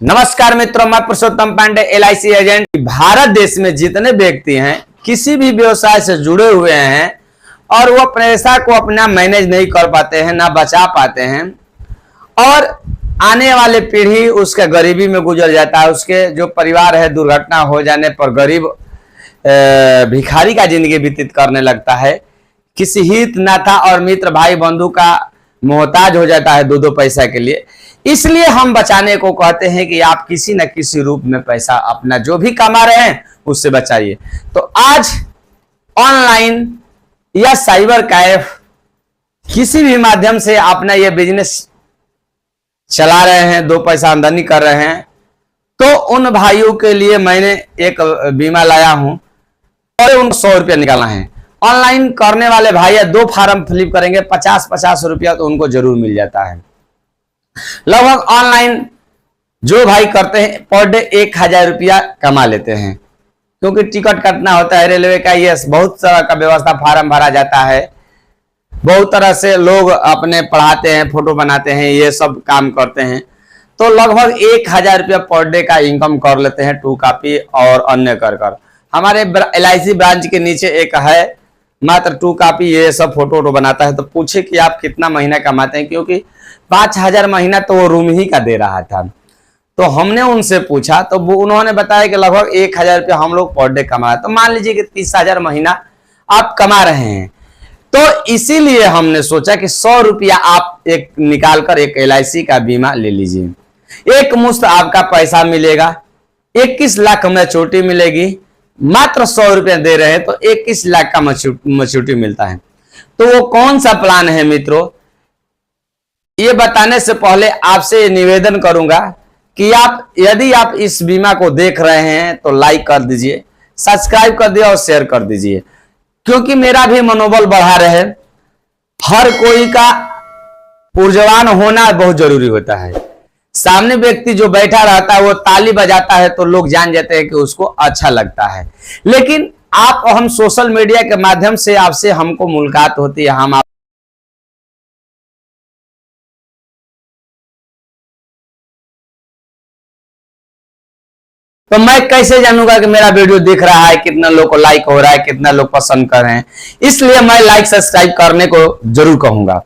नमस्कार मित्रों, मैं पुरुषोत्तम पांडे, LIC एजेंट। भारत देश में जितने व्यक्ति हैं किसी भी व्यवसाय से जुड़े हुए हैं और वो पैसा को अपना मैनेज नहीं कर पाते हैं, ना बचा पाते हैं, और आने वाले पीढ़ी उसके गरीबी में गुजर जाता है। उसके जो परिवार है दुर्घटना हो जाने पर गरीब भिखारी का जिंदगी व्यतीत करने लगता है। किसी हित नाता और मित्र भाई बंधु का मोहताज हो जाता है दो पैसा के लिए। इसलिए हम बचाने को कहते हैं कि आप किसी न किसी रूप में पैसा अपना जो भी कमा रहे हैं उससे बचाइए। तो आज ऑनलाइन या साइबर कैफ किसी भी माध्यम से अपना ये बिजनेस चला रहे हैं, दो पैसा आमदनी कर रहे हैं, तो उन भाइयों के लिए मैंने एक बीमा लाया हूं और उनको 100 रुपया निकालना है। ऑनलाइन करने वाले भाई दो फार्म फिलअप करेंगे, 50-50 रुपया तो उनको जरूर मिल जाता है। लगभग ऑनलाइन जो भाई करते हैं पर डे 1000 रुपया कमा लेते हैं, क्योंकि टिकट काटना होता है रेलवे का, ये बहुत तरह का व्यवस्था, फार्म भरा जाता है, बहुत तरह से लोग अपने पढ़ाते हैं, फोटो बनाते हैं, ये सब काम करते हैं। तो लगभग 1000 रुपया पर डे का इनकम कर लेते हैं, 2 कॉपी और अन्य कर। हमारे LIC ब्रांच के नीचे एक है, मात्र 2 कॉपी ये सब फोटो बनाता है। तो पूछे कि आप कितना महीना कमाते हैं, क्योंकि 5000 महीना तो वो रूम ही का दे रहा था। तो हमने उनसे पूछा तो वो उन्होंने बताया कि लगभग 1000 रुपया हम लोग पर डे कमा। तो मान लीजिए कि 30,000 महीना आप कमा रहे हैं। तो इसीलिए हमने सोचा कि 100 रुपया आप एक निकालकर एक LIC का बीमा ले लीजिए। एक मुश्त आपका पैसा मिलेगा, 21 लाख मैच्योरिटी मिलेगी। मात्र 100 रुपया दे रहे हैं तो 21 लाख का मैच्योरिटी मिलता है। तो वो कौन सा प्लान है मित्रों, ये बताने से पहले आपसे निवेदन करूंगा कि यदि आप इस बीमा को देख रहे हैं तो लाइक कर दीजिए, सब्सक्राइब कर दिए और शेयर कर दीजिए, क्योंकि मेरा भी मनोबल बढ़ा रहे। हर कोई का ऊर्जावान होना बहुत जरूरी होता है। सामने व्यक्ति जो बैठा रहता है वो ताली बजाता है तो लोग जान जाते हैं कि उसको अच्छा लगता है, लेकिन हम सोशल मीडिया के माध्यम से आपसे हमको मुलाकात होती है, हम तो मैं कैसे जानूंगा कि मेरा वीडियो दिख रहा है, कितना लोग को लाइक हो रहा है, कितना लोग पसंद कर रहे हैं। इसलिए मैं लाइक सब्सक्राइब करने को जरूर कहूंगा।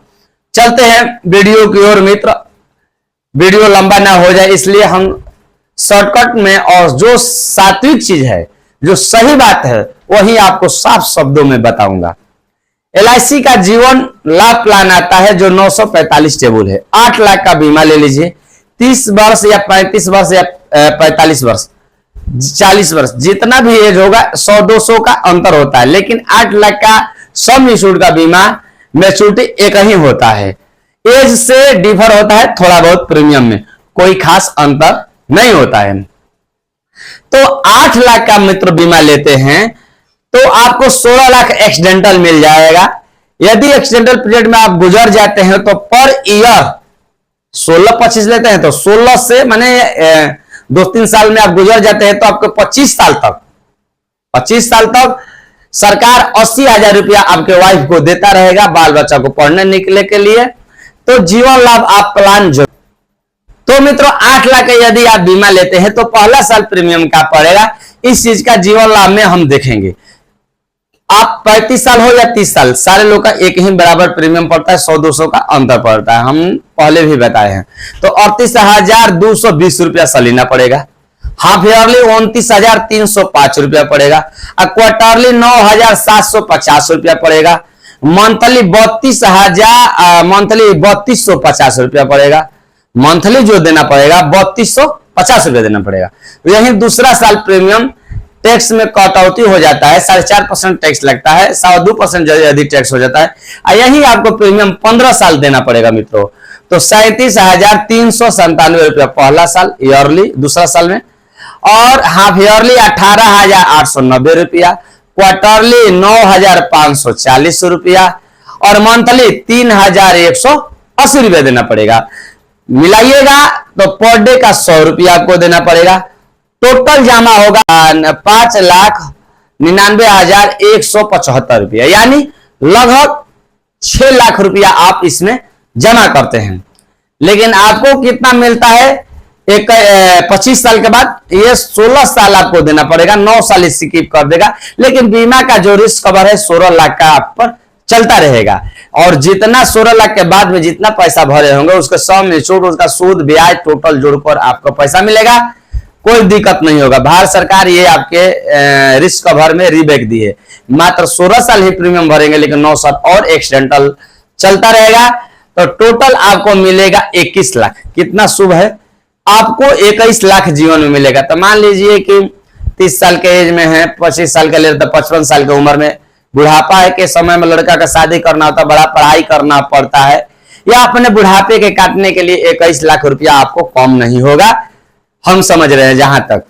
चलते हैं वीडियो की ओर मित्र, वीडियो लंबा ना हो जाए इसलिए हम शॉर्टकट में, और जो सात्विक चीज है, जो सही बात है, वही आपको साफ शब्दों में बताऊंगा। LIC का जीवन लाभ प्लान आता है जो 945 टेबल है। 8 लाख का बीमा ले लीजिए, 30 वर्ष या 35 वर्ष या 45 वर्ष, 40 वर्ष, जितना भी एज होगा 100-200 का अंतर होता है, लेकिन 8 लाख का सम इंश्योर्ड का बीमा मैच्योरिटी एक ही होता है। एज से डिफर होता है थोड़ा बहुत, प्रीमियम में कोई खास अंतर नहीं होता है। तो 8 लाख का मित्र बीमा लेते हैं तो आपको 16 लाख एक्सीडेंटल मिल जाएगा। यदि एक्सीडेंटल पीरियड में आप गुजर जाते हैं तो पर ईयर 16-25 लेते हैं तो 16 से माने 2-3 साल में आप गुजर जाते हैं तो आपको 25 साल तक सरकार 80,000 रुपया आपके वाइफ को देता रहेगा बाल बच्चा को पढ़ने निकले के लिए। तो जीवन लाभ आप प्लान जो, तो मित्रों 8 लाख का यदि आप बीमा लेते हैं तो पहला साल प्रीमियम का पड़ेगा। इस चीज का जीवन लाभ में हम देखेंगे। आप 35 साल हो या 30 साल, सारे लोग का एक ही बराबर प्रीमियम पड़ता है, 100-200 का अंतर पड़ता है, हम पहले भी बताए हैं। तो 38,220 रुपया सालाना पड़ेगा। हाफ ईयरली 29,305 रुपया पड़ेगा। क्वार्टरली 9,750 रुपया पड़ेगा। मंथली 32,50 रुपया पड़ेगा। मंथली जो देना पड़ेगा 3250 रुपया देना पड़ेगा। यही दूसरा साल प्रीमियम टैक्स में कटौती हो जाता है, 4.5% टैक्स लगता है, 2% अधिक टैक्स हो जाता है। यही आपको प्रीमियम 15 साल देना पड़ेगा मित्रों। तो 37,397 रुपया पहला साल ईयरली, दूसरा साल में, और हाफ ईयरली 18,890 रुपया, क्वार्टरली 9,540 रुपया, और मंथली 3,180 रुपया देना पड़ेगा। मिलाइएगा तो पर डे का 100 रुपया आपको देना पड़ेगा। टोटल जमा होगा 5,99,175 रुपया, यानी लगभग 6 लाख रुपया आप इसमें जमा करते हैं। लेकिन आपको कितना मिलता है? एक 25 साल के बाद ये 16 साल आपको देना पड़ेगा, 9 साल स्किप कर देगा। लेकिन बीमा का जो रिस्क कवर है 16 लाख का आप पर चलता रहेगा, और जितना 16 लाख के बाद में जितना पैसा भरे होंगे उसके सम निचोड़, उसका सूद ब्याज टोटल जोड़कर आपको पैसा मिलेगा, कोई दिक्कत नहीं होगा। भारत सरकार ये आपके रिस्क कवर में रीबैक दी है, मात्र 16 साल ही प्रीमियम भरेंगे, लेकिन 9 साल और एक्सीडेंटल चलता रहेगा। तो टोटल आपको मिलेगा 21 लाख। कितना शुभ है, आपको 21 लाख जीवन में मिलेगा। तो मान लीजिए कि 30 साल के एज में है, 25 साल के लिए तो 55 साल की उम्र में, बुढ़ापा है के समय में लड़का का शादी करना होता है, बड़ा पढ़ाई करना पड़ता है, या अपने बुढ़ापे के काटने के लिए 21 लाख रुपया आपको कम नहीं होगा, हम समझ रहे हैं जहां तक।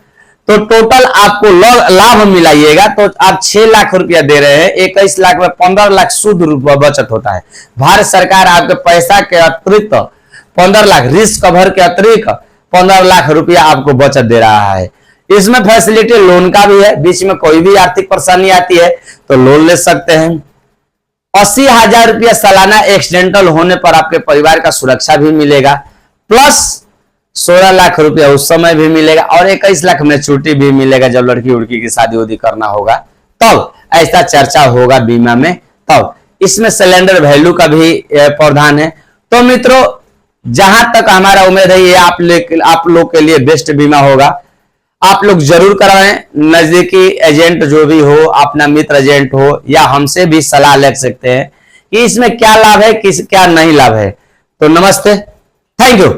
तो टोटल आपको लाभ मिलाइएगा तो आप 6 लाख रुपया दे रहे हैं, 21 लाख में 15 लाख शुद्ध रुपया बचत होता है। भारत सरकार आपके पैसा के अतिरिक्त 15 लाख रिस्क कवर के अतिरिक्त 15 लाख रुपया आपको बचत दे रहा है। इसमें फैसिलिटी लोन का भी है, बीच में कोई भी आर्थिक परेशानी आती है तो लोन ले सकते हैं। 80,000 रुपया सालाना एक्सीडेंटल होने पर आपके परिवार का सुरक्षा भी मिलेगा, प्लस 16 लाख रुपया उस समय भी मिलेगा, और 21 लाख मैच्योरिटी भी मिलेगा जब लड़की उड़की की शादी उदी करना होगा तब ऐसा चर्चा होगा बीमा में। तब इसमें सिलेंडर वैल्यू का भी प्रावधान है। तो मित्रों, जहां तक हमारा उम्मीद है ये आप लोग के लिए बेस्ट बीमा होगा। आप लोग जरूर करवाएं, नजदीकी एजेंट जो भी हो, अपना मित्र एजेंट हो, या हमसे भी सलाह ले सकते हैं कि इसमें क्या लाभ है, क्या नहीं लाभ है। तो नमस्ते, थैंक यू।